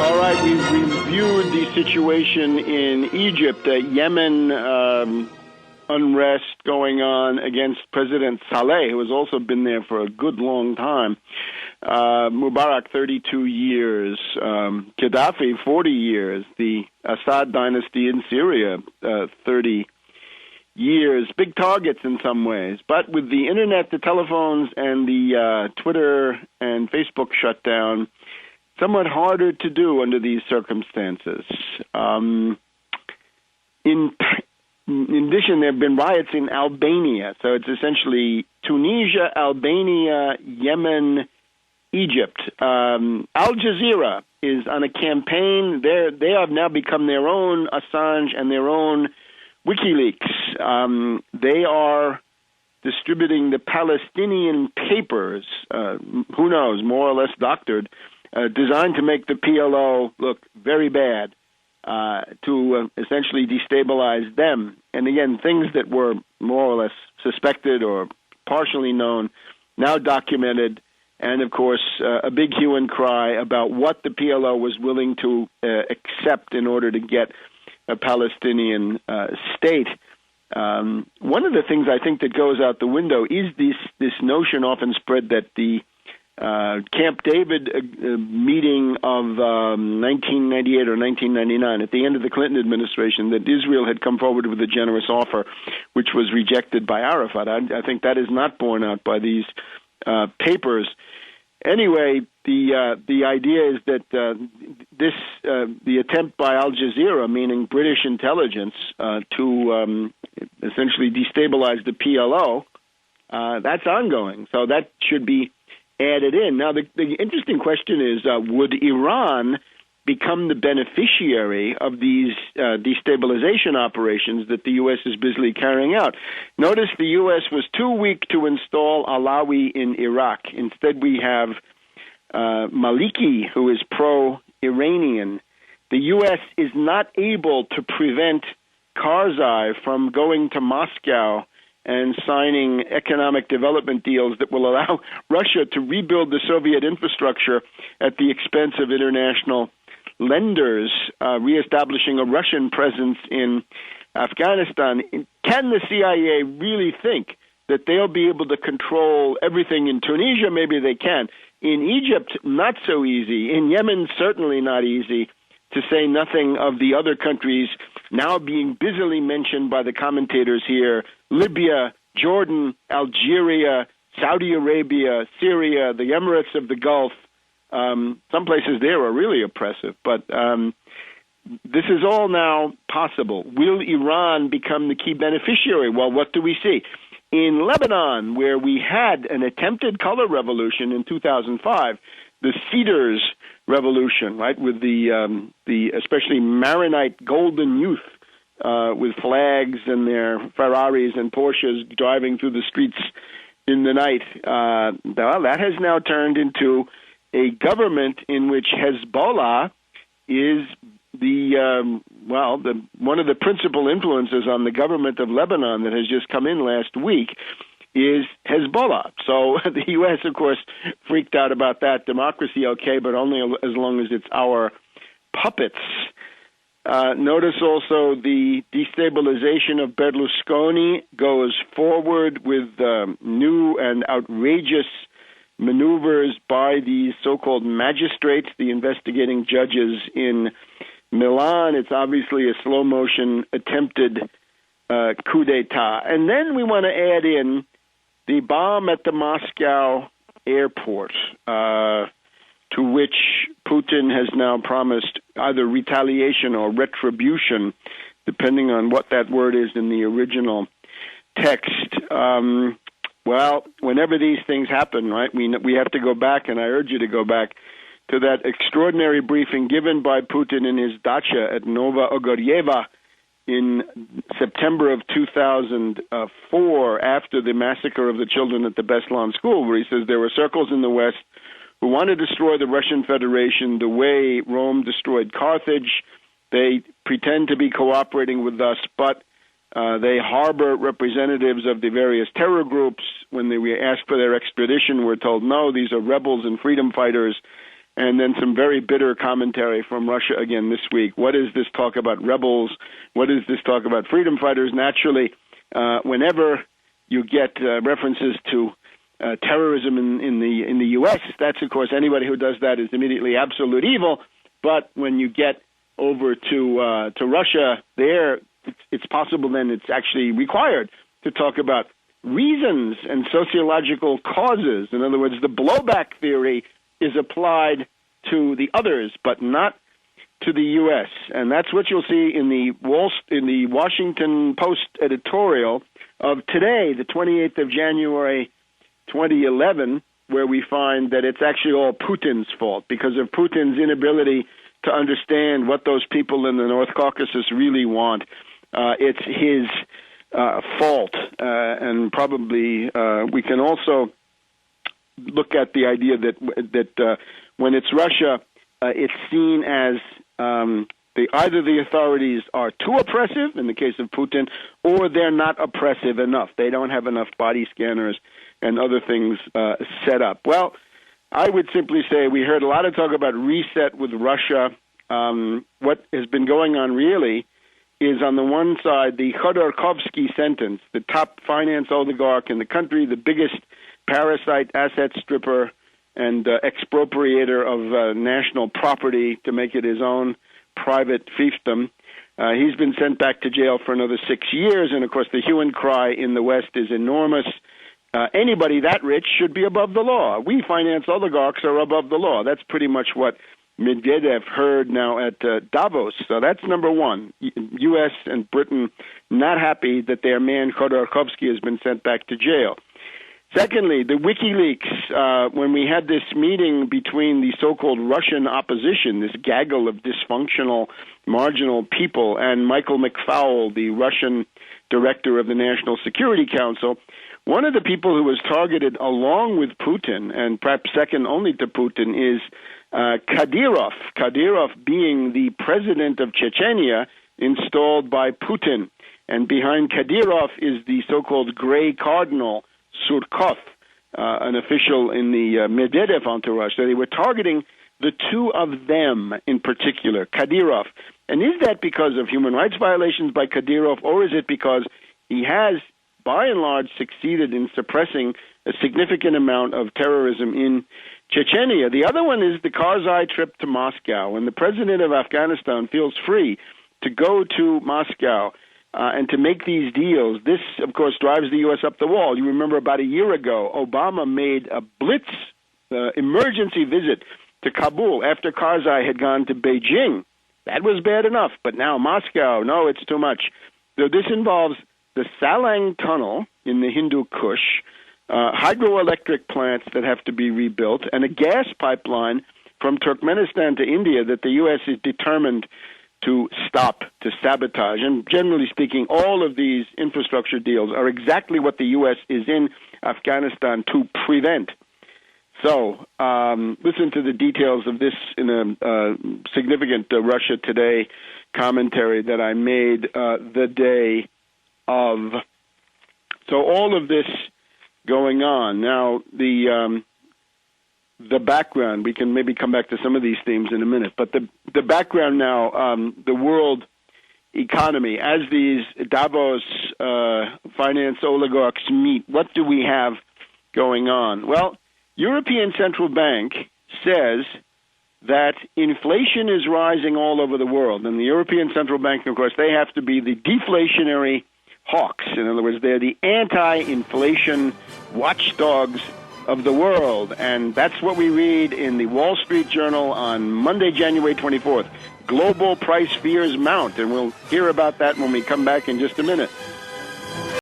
All right, we've reviewed the situation in Egypt, Yemen unrest going on against President Saleh, who has also been there for a good long time. Mubarak, 32 years. Gaddafi, 40 years. The Assad dynasty in Syria, 30 years. Big targets in some ways. But with the internet, the telephones, and the Twitter and Facebook shutdown, somewhat harder to do under these circumstances. In addition, there have been riots in Albania. So it's essentially Tunisia, Albania, Yemen, Egypt. Al Jazeera is on a campaign. They have now become their own Assange and their own WikiLeaks. They are distributing the Palestinian papers, who knows, more or less doctored, designed to make the PLO look very bad, to essentially destabilize them. And again, things that were more or less suspected or partially known, now documented, and of course, a big hue and cry about what the PLO was willing to accept in order to get a Palestinian state. One of the things I think that goes out the window is this notion often spread that the Camp David meeting of 1998 or 1999, at the end of the Clinton administration, that Israel had come forward with a generous offer, which was rejected by Arafat. I think that is not borne out by these papers. Anyway, the idea is that the attempt by Al Jazeera, meaning British intelligence, to essentially destabilize the PLO, that's ongoing. So that should be added in. Now, the interesting question is, would Iran become the beneficiary of these destabilization operations that the U.S. is busily carrying out? Notice the U.S. was too weak to install Alawi in Iraq. Instead, we have Maliki, who is pro-Iranian. The U.S. is not able to prevent Karzai from going to Moscow and signing economic development deals that will allow Russia to rebuild the Soviet infrastructure at the expense of international lenders, reestablishing a Russian presence in Afghanistan. Can the CIA really think that they'll be able to control everything in Tunisia? Maybe they can. In Egypt, not so easy. In Yemen, certainly not easy, to say nothing of the other countries now being busily mentioned by the commentators here: Libya, Jordan, Algeria, Saudi Arabia, Syria, the Emirates of the Gulf. Some places there are really oppressive, but this is all now possible. Will Iran become the key beneficiary? Well, what do we see? In Lebanon, where we had an attempted color revolution in 2005, the Cedars Revolution, right, with the especially Maronite golden youth with flags and their Ferraris and Porsches driving through the streets in the night. Well, that has now turned into a government in which Hezbollah is one of the principal influences on the government of Lebanon that has just come in last week is Hezbollah. So the U.S., of course, freaked out about that. Democracy, okay, but only as long as it's our puppets. Notice also the destabilization of Berlusconi goes forward with new and outrageous maneuvers by these so-called magistrates, the investigating judges in Milan. It's obviously a slow-motion attempted coup d'etat. And then we want to add in the bomb at the Moscow airport, to which Putin has now promised either retaliation or retribution, depending on what that word is in the original text. Well, whenever these things happen, right, we have to go back, and I urge you to go back to that extraordinary briefing given by Putin in his dacha at Nova Ogorjeva in September of 2004, after the massacre of the children at the Beslan school, where he says there were circles in the West who want to destroy the Russian Federation the way Rome destroyed Carthage. They pretend to be cooperating with us, but they harbor representatives of the various terror groups. When we ask for their extradition, we're told, no, these are rebels and freedom fighters. and then some very bitter commentary from Russia again this week. What is this talk about rebels? What is this talk about freedom fighters? Naturally, whenever you get references to terrorism in the U.S., that's, of course, anybody who does that is immediately absolute evil. But when you get over to Russia, there it's possible then it's actually required to talk about reasons and sociological causes. In other words, the blowback theory is applied to the others, but not to the U.S. And that's what you'll see in the Washington Post editorial of today, the 28th of January, 2011, where we find that it's actually all Putin's fault because of Putin's inability to understand what those people in the North Caucasus really want. It's his fault, and probably we can also look at the idea that when it's Russia, it's seen as either the authorities are too oppressive, in the case of Putin, or they're not oppressive enough. They don't have enough body scanners and other things set up. Well, I would simply say we heard a lot of talk about reset with Russia. What has been going on really is, on the one side, the Khodorkovsky sentence, the top finance oligarch in the country, the biggest parasite asset stripper and expropriator of national property to make it his own private fiefdom. He's been sent back to jail for another 6 years, and, of course, the hue and cry in the West is enormous. Anybody that rich should be above the law. We finance oligarchs are above the law. That's pretty much what Medvedev heard now at Davos. So that's number one. U.S. and Britain not happy that their man Khodorkovsky has been sent back to jail. Secondly, the WikiLeaks, when we had this meeting between the so-called Russian opposition, this gaggle of dysfunctional, marginal people, and Michael McFaul, the Russian director of the National Security Council, one of the people who was targeted along with Putin, and perhaps second only to Putin, is Kadyrov. Kadyrov being the president of Chechnya installed by Putin. And behind Kadyrov is the so-called Gray Cardinal, Surkov, an official in the Medvedev entourage. So they were targeting the two of them in particular, Kadyrov. And is that because of human rights violations by Kadyrov, or is it because he has, by and large, succeeded in suppressing a significant amount of terrorism in Chechnya? The other one is the Karzai trip to Moscow. When the president of Afghanistan feels free to go to Moscow and to make these deals, this, of course, drives the U.S. up the wall. You remember about a year ago, Obama made a blitz emergency visit to Kabul after Karzai had gone to Beijing. That was bad enough, but now Moscow, no, it's too much. So this involves the Salang Tunnel in the Hindu Kush, hydroelectric plants that have to be rebuilt, and a gas pipeline from Turkmenistan to India that the U.S. is determined to stop, to sabotage. And generally speaking, all of these infrastructure deals are exactly what the U.S. is in Afghanistan to prevent. So listen to the details of this in a significant Russia Today commentary that I made the day of. So all of this going on. Now, the background, we can maybe come back to some of these themes in a minute, but the background now, the world economy, as these Davos finance oligarchs meet, what do we have going on? Well, European Central Bank says that inflation is rising all over the world, and the European Central Bank, of course, they have to be the deflationary hawks. In other words, they're the anti-inflation watchdogs of the world, and that's what we read in the Wall Street Journal on Monday, January 24th. Global price fears mount, and we'll hear about that when we come back in just a minute.